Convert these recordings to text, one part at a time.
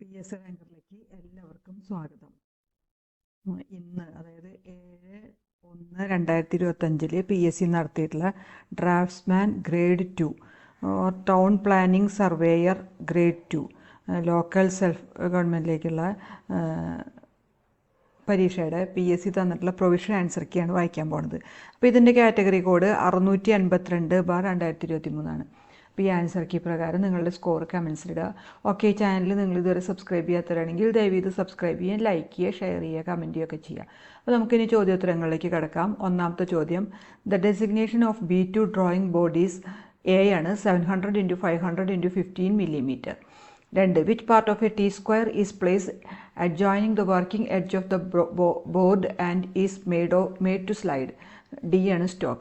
PS റാങ്കറിലേക്ക് എല്ലാവർക്കും സ്വാഗതം. ഇന്ന് അതായത് 7/1/2025 PSC നടത്തിയിട്ടുള്ള draftsman grade 2 town planning surveyor grade 2 local self ഗവൺമെൻറ്റിലേക്കുള്ള പരീക്ഷയുടെ PSC തന്നിട്ടുള്ള പ്രൊവിഷൻ ആൻസർ കീയാണ് വായിക്കാൻ പോകുന്നത്. അപ്പോൾ ഇതിൻ്റെ കാറ്റഗറി കോഡ് 652/2023. അപ്പോൾ ഈ ആൻസർ കീ പ്രകാരം നിങ്ങളുടെ സ്കോർ കമൻസിലിടുക. ഓക്കെ, ചാനൽ നിങ്ങൾ ഇതുവരെ സബ്സ്ക്രൈബ് ചെയ്യാത്തവരാണെങ്കിൽ ദയവ് ഇത് സബ്സ്ക്രൈബ് ചെയ്യുക, ലൈക്ക് ചെയ്യുക, ഷെയർ ചെയ്യുക, കമൻറ്റ് ചെയ്യുകയൊക്കെ ചെയ്യുക. അപ്പോൾ നമുക്കിനി ചോദ്യോത്തരങ്ങളിലേക്ക് കിടക്കാം. ഒന്നാമത്തെ ചോദ്യം, the designation of B2 drawing bodies A ആണ് 700 × 500 × 15 millimeter. 2. Which part of a T-square is placed adjoining the working edge of the board and is made to slide? D ആണ് stock.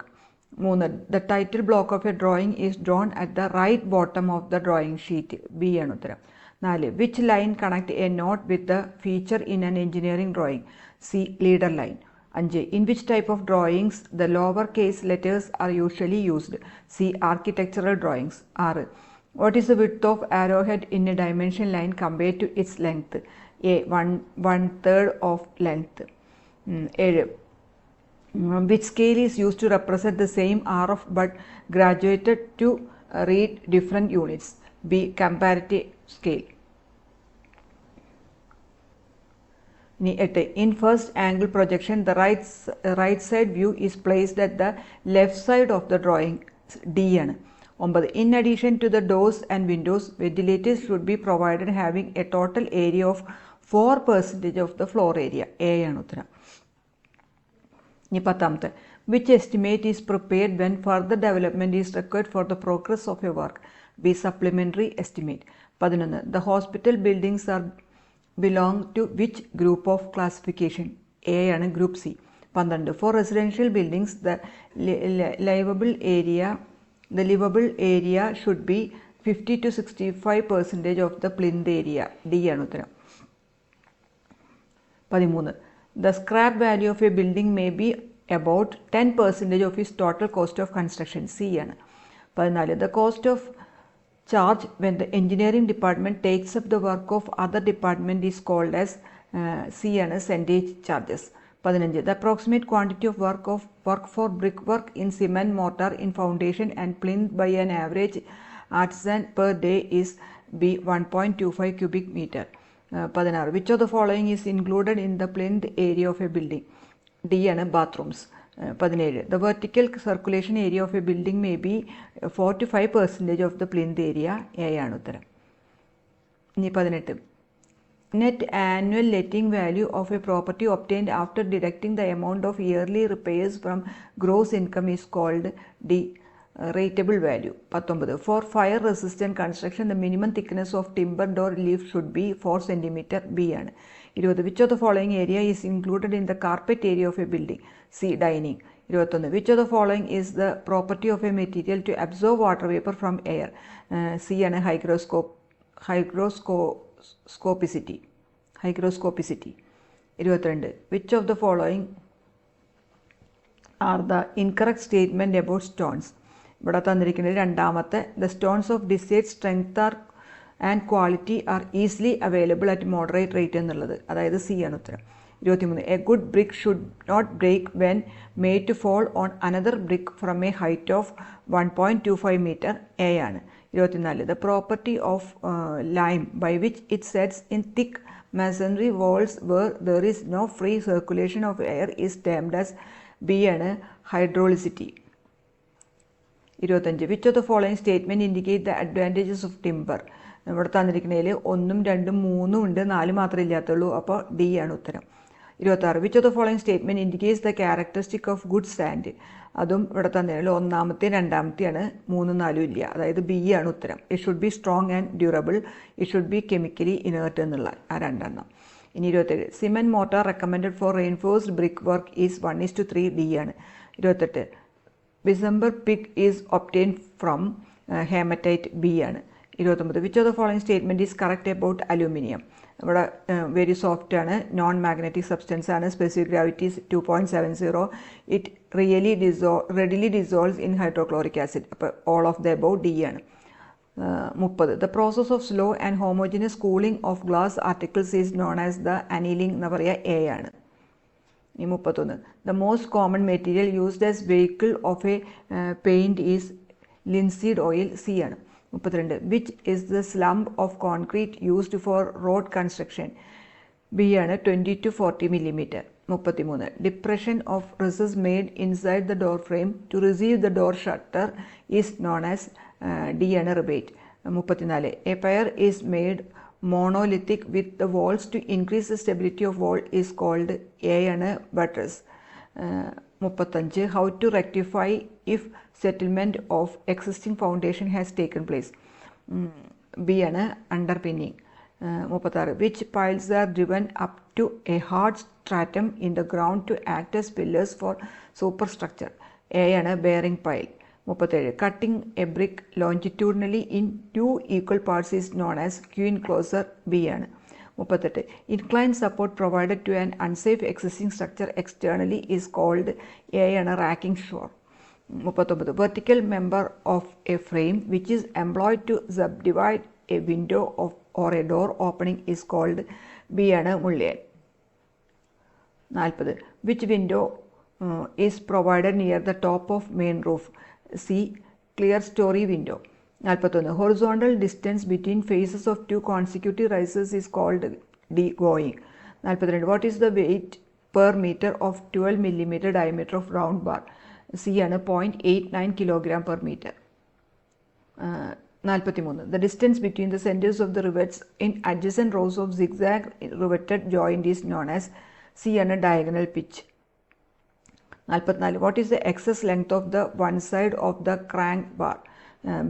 3. The title block of a drawing is drawn at the right bottom of the drawing sheet. B ആണ് ഉത്തരം. 4. Which line connect a note with the feature in an engineering drawing? C. Leader line. 5. In which type of drawings the lower case letters are usually used? C. Architectural drawings. 6. What is the width of arrowhead in a dimension line compared to its length? A. 1/3 of length. 7. Which scale is used to represent the same RF but graduated to read different units? B. Comparative scale. 8. In first angle projection, the right side view is placed at the left side of the drawing. D ആണ്. 9. In addition to the doors and windows, ventilators should be provided having a total area of 4% of the floor area. A ആണ് ഉത്തരം. ഇനി 10. Which estimate is prepared when further development is required for the progress of a work? B. Supplementary estimate. 11. The hospital buildings belong to which group of classification? A ആണ് group C. 12. For residential buildings, the livable area should be 50 to 65% of the plinth area. D ആണ് ഉത്തരം. 13. The scrap value of a building may be about 10% of its total cost of construction. C ആണ്. 14. The cost of charge when the engineering department takes up the work of other department is called as C ആണ് centage charges. 15. The approximate quantity of work for brickwork in cement mortar in foundation and plinth by an average artisan per day is B. 1.25 cubic meter. 16. Which of the following is included in the plinth area of a building? D ആണ് bathrooms. 17. The vertical circulation area of a building may be 4 to 5% of the plinth area. A ആണ് ഉത്തരം. ഇനി 18. Net annual letting value of a property obtained after deducting the amount of yearly repairs from gross income is called D. Rateable value. 19. For fire resistant construction, the minimum thickness of timber door leaf should be 4 cm. B ആണ്. 20. Which of the following area is included in the carpet area of a building? C. Dining. 21. Which of the following is the property of a material to absorb water vapor from air? C ആണ് hygroscopicity. 22. Which of the following are the incorrect statement about stones? ഇവിടെ തന്നിരിക്കുന്നത് രണ്ടാമത്തെ, the stones of desired strength and quality are easily available at moderate rate എന്നുള്ളത്, അതായത് C ആണ് ഉത്തരം. 23. A good brick should not break when made to fall on another brick from a height of 1.25 meter. A ആണ്. 24. The property of lime by which it sets in thick masonry walls where there is no free circulation of air is termed as B ആണ് hydrolicity. 25. Which of the following statement indicate the advantages of timber? ഇവിടെ തന്നിരിക്കുന്നതിൽ 1, 2, 3 ഉണ്ട്, 4 മാത്രമേ ഇല്ലാത്തുള്ളൂ, അപ്പോൾ D ആണ് ഉത്തരം. 26. Which of the following statement indicates the characteristic of good sand? അതും ഇവിടെ തന്നതിൽ ഒന്നാമത്തെ രണ്ടാമത്തെയാണ്, 3, 4 ഇല്ല, അതായത് B ആണ് ഉത്തരം. It should be strong and durable. It should be chemically inert എന്നുള്ള ആ രണ്ടെണ്ണം. ഇനി 27. Cement mortar recommended for reinforced brickwork is 1:3. D ആണ്. 28. December pig is obtained from hematite. B ആണ്. 29. Which of the following statement is correct about aluminium? ഇവിടെ very soft ആണ്, non magnetic substance ആണ്, specific gravity 2.70. It readily dissolves in hydrochloric acid. അപ്പോൾ all of the above D ആണ്. 30. The process of slow and homogeneous cooling of glass articles is known as the annealing എന്ന് പറയുക A ആണ്. 31. The most common material used as vehicle of a paint is linseed oil. C ആണ്. 32. Which is the slump of concrete used for road construction? B ആണ് 20 to 40 millimeter. 33. Depression of recess made inside the door frame to receive the door shutter is known as D ആണ് rebate. 34. A pier is made monolithic with the walls to increase the stability of wall is called A ആണ് buttress. 35. How to rectify if settlement of existing foundation has taken place? B ആണ് underpinning. 36. Which piles are driven up to a hard stratum in the ground to act as pillars for superstructure? A ആണ് bearing pile. 37. Cutting a brick longitudinally in 2 equal parts is known as Q-enclosure. B ആണ്. 38. Inclined support provided to an unsafe existing structure externally is called A ആണ് racking shore. 39. Vertical member of a frame which is employed to subdivide a window or a door opening is called B ആണ് മുള്ളിയാൻ. 40. Which window is provided near the top of main roof? C. Clear story window. 41. Horizontal distance between faces of two consecutive rises is called D. Going. 42. What is the weight per meter of 12 millimeter diameter of round bar? C ആണ് 0.89 kilogram per meter. 43. The distance between the centers of the rivets in adjacent rows of zigzag riveted joint is known as C ആണ് diagonal pitch. 44. What is the excess length of the one side of the crank bar?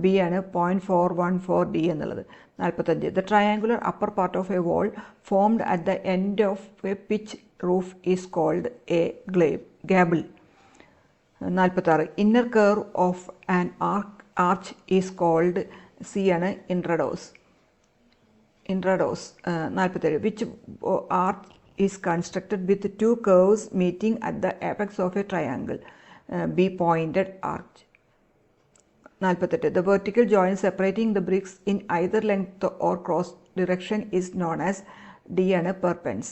B ആണ് 0.414 D എന്നുള്ളത്. 45. The triangular upper part of a wall formed at the end of a pitch roof is called a gable. 46. Inner curve of an arch is called C ആണ് intrados. 47. Which arch is constructed with two curves meeting at the apex of a triangle? B. Pointed arch. 48. The vertical joint separating the bricks in either length or cross direction is known as D ആണ് perpends.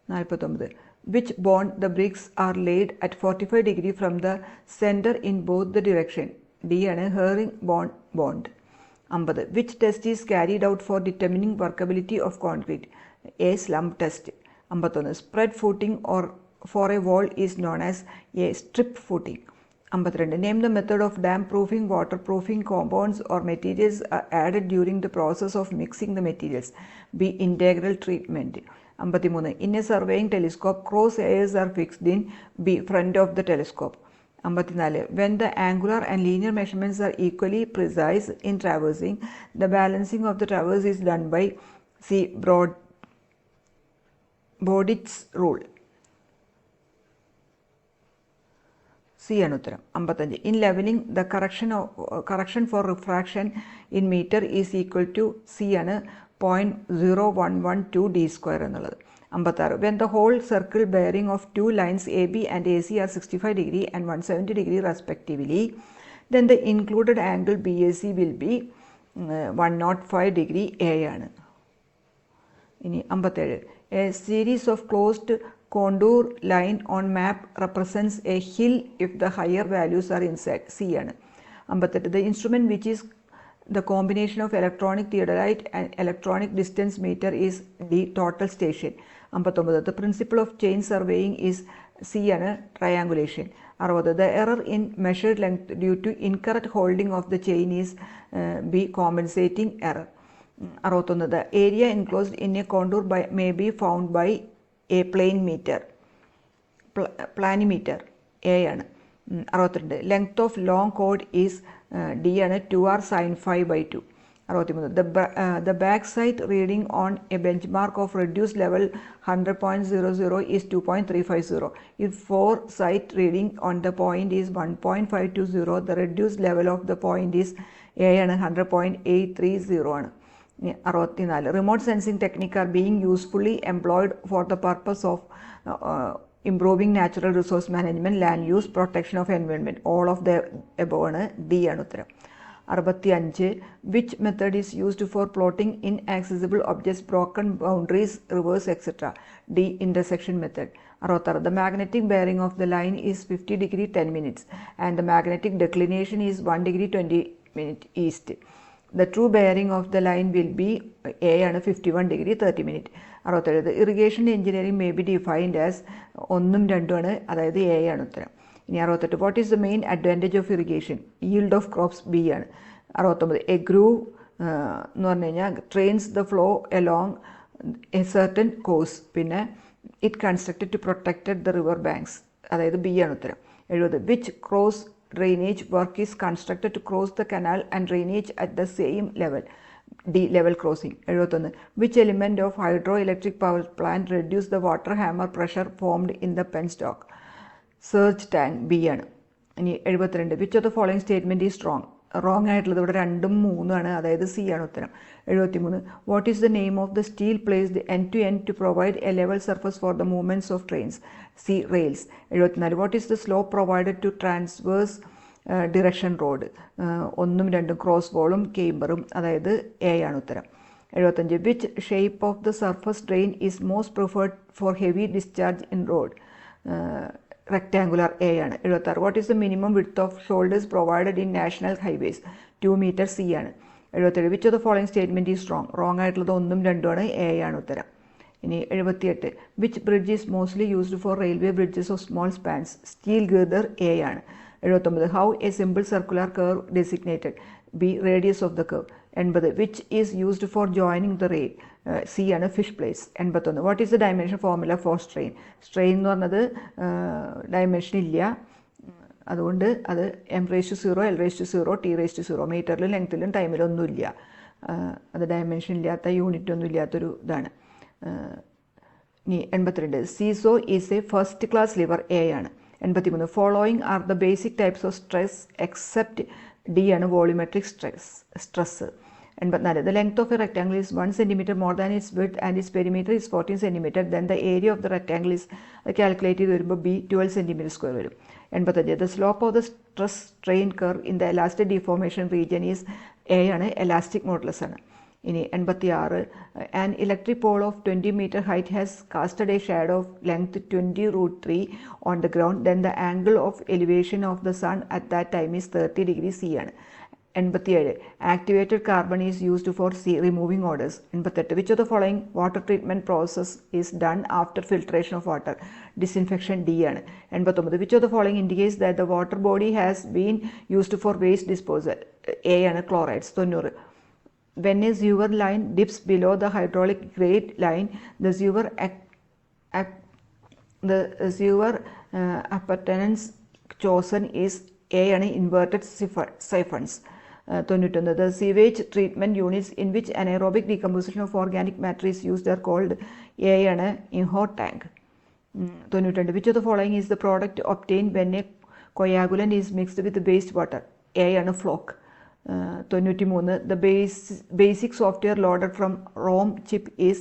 49. Which bond the bricks are laid at 45 degree from the center in both the direction? D ആണ് herringbone bond. 50. Which test is carried out for determining workability of concrete? A. Slump test. 51. Spread footing or for a wall is known as A. Strip footing. 52. Name the method of damp proofing, waterproofing compounds or materials added during the process of mixing the materials. B. Integral treatment. 53. In a surveying telescope, cross hairs are fixed in B. Front of the telescope. 54. When the angular and linear measurements are equally precise in traversing, the balancing of the traverse is done by C. Bodich's rule. C ആണ് ഉത്തരം. 55. In leveling, the correction for refraction in meter is equal to C ആണ് 0.0112 D square എന്നുള്ളത്. 56. When the whole circle bearing of two lines AB and AC are 65 degree and 170 degree respectively, then the included angle BAC will be 105 degree A ആണ്. ഇനി 57. A series of closed contour line on map represents a hill if the higher values are inside. C ആണ്. 58. The instrument which is the combination of electronic theodolite and electronic distance meter is D. Total station. 59. The principle of chain surveying is C ആണ് triangulation. 60. The error in measured length due to incorrect holding of the chain is B. compensating error. 61. The area enclosed in a contour may be found by a planimeter. A ആണ്. 62. Length of long chord is D ആണ് 2r sin phi by 2. 63. The backside reading on a benchmark of reduced level 100.00 is 2.350. If foresight reading on the point is 1.520, the reduced level of the point is A ആണ് 100.830 ആണ്. 64. Remote sensing technique are being usefully employed for the purpose of improving natural resource management, land use, protection of environment. All of the above ആണ് D ആണ് ഉത്തരം. 65 which method is used for plotting inaccessible objects, broken boundaries, rivers, etc. D. Intersection method. 66 the magnetic bearing of the line is 50 degree 10 minutes and the magnetic declination is 1 degree 20 minutes east. The true bearing of the line will be A ആണ് 51 degree 30 minutes. 67 irrigation engineering may be defined as 1 ഉം 2 ആണ്, അതായത് A ആണ് ഉത്തരം. ഇനി 68 what is the main advantage of irrigation? Yield of crops B ആണ്. 69 a groove എന്ന് പറഞ്ഞു കഴിഞ്ഞാൽ trains the flow along a certain course. പിന്നെ it constructed to protect the river banks, അതായത് B ആണ് ഉത്തരം. 70 which cross drainage work is constructed to cross the canal and drainage at the same level? D. Level crossing. 71 which element of hydroelectric power plant reduce the water hammer pressure formed in the penstock? Surge tank B ആണ്. ഇനി 72 which of the following statement is wrong? Wrong ആയിട്ടുള്ളത് ഇവിടെ 2 ഉം 3 ആണ്, അതായത് C ആണ് ഉത്തരം. 73 what is the name of the steel placed end to end to provide a level surface for the movements of trains? C. Rails. 74 what is the slope provided to transverse direction road? 1 ഉം 2 ഉം cross വോളും കേബറും, അതായത് A ആണ് ഉത്തരം. 75 which shape of the surface drain is most preferred for heavy discharge in road? Rectangular A ആണ്. 76 what is the minimum width of shoulders provided in national highways? 2 metre C ആണ്. 77 which of the following statement is wrong? Wrong ആയിട്ടുള്ളത് 1 ഉം 2 ഉം ആണ്, A ആണ് ഉത്തരം. ഇനി 78 which bridge is mostly used for railway bridges of small spans? Steel girder A ആണ്. 79 how a simple circular curve designated? B. Radius of the curve. 80 which is used for joining the rail? C ആണ് fish plates. 81 what is the dimension formula for strain? Strain എന്ന് പറഞ്ഞത് dimension ഇല്ല, അതുകൊണ്ട് അത് m⁻⁴, l⁻⁴, t⁻⁴. മീറ്ററിലും ലെങ്ത്തിലും ടൈമിലൊന്നും ഇല്ല, അത് dimension ഇല്ലാത്ത unit ഒന്നും ഇല്ലാത്തൊരു ഇതാണ്. ഇനി 82 seesaw is A first class liver A ആണ്. 83 following are the basic types of stress except D ആണ് volumetric stress. 84 the length of a rectangle is 1 centimeter more than its width and its perimeter is 14 centimeter, then the area of the rectangle is calculated ചെയ്ത് വരുമ്പോൾ b 12 centimeter square വരും. 85 the slope of the stress strain curve in the elastic deformation region is a ആണ്, elastic modulus ആണ്. ഇനി 86 an electric pole of 20 meter height has casted a shadow of length 20√3 on the ground, then the angle of elevation of the sun at that time is 30 degrees C ആണ്. 87 activated carbon is used for removing odors. 88 which of the following water treatment process is done after filtration of water? Disinfection D ആണ്. 89 which of the following indicates that the water body has been used for waste disposal? A ആണ് chlorides. 90 when a sewer line dips below the hydraulic grade line, the sewer appurtenance chosen is A ആണ് inverted siphons. 91 the sewage treatment units in which anaerobic decomposition of organic matter is used are called? A ആണ് in-hot tank. 92 which of the following is the product obtained when a coagulant is mixed with wastewater? A ആണ് floc. 93 the basic software loaded from ROM chip is?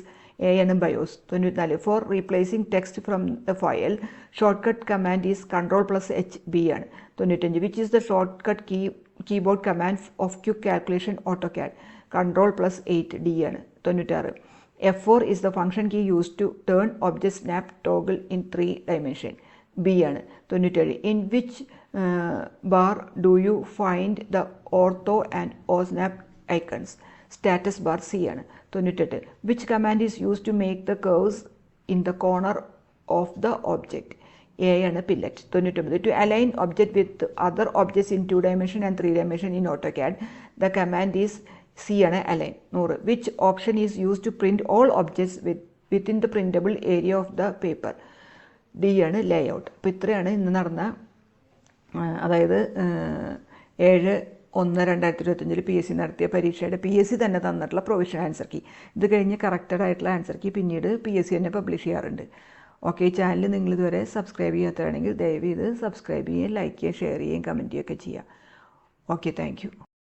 A ആണ് BIOS. 94 for replacing text from the file shortcut command is Ctrl+H B ആണ്. 95 which is the shortcut keyboard command of quick calculation AutoCAD? Ctrl+8 D ആണ്. 96 F4 is the function key used to turn object snap toggle in 3 dimension? B ആണ്. 97 in which bar do you find the ortho and osnap icons? Status bar C ആണ്. 98 which command is used to make the curves in the corner of the object? A ആണ് pillet. 99 to align object with other objects in 2 dimension and 3 dimension in AutoCAD, the command is C ആണ് align. 100 which option is used to print all objects within the printable area of the paper? D ആണ് layout. അപ്പോൾ ഇത്രയാണ് ഇന്ന് നടന്ന, അതായത് 7/1/2025 PSC നടത്തിയ പരീക്ഷയുടെ PSC തന്നെ തന്നിട്ടുള്ള പ്രൊവിഷണൽ ആൻസർ കീ. ഇത് കഴിഞ്ഞ് കറക്റ്റഡ് ആയിട്ടുള്ള ആൻസർ കീ പിന്നീട് PSC തന്നെ പബ്ലിഷ് ചെയ്യാറുണ്ട്. ഓക്കെ, ഈ ചാനൽ നിങ്ങൾ ഇതുവരെ സബ്സ്ക്രൈബ് ചെയ്യാത്തതാണെങ്കിൽ ദയവ് ചെയ്ത് സബ്സ്ക്രൈബ് ചെയ്യുകയും ലൈക്ക് ചെയ്യുകയും ഷെയർ ചെയ്യുകയും കമൻറ്റ് ചെയ്യുകയൊക്കെ ചെയ്യുക. Okay, thank you.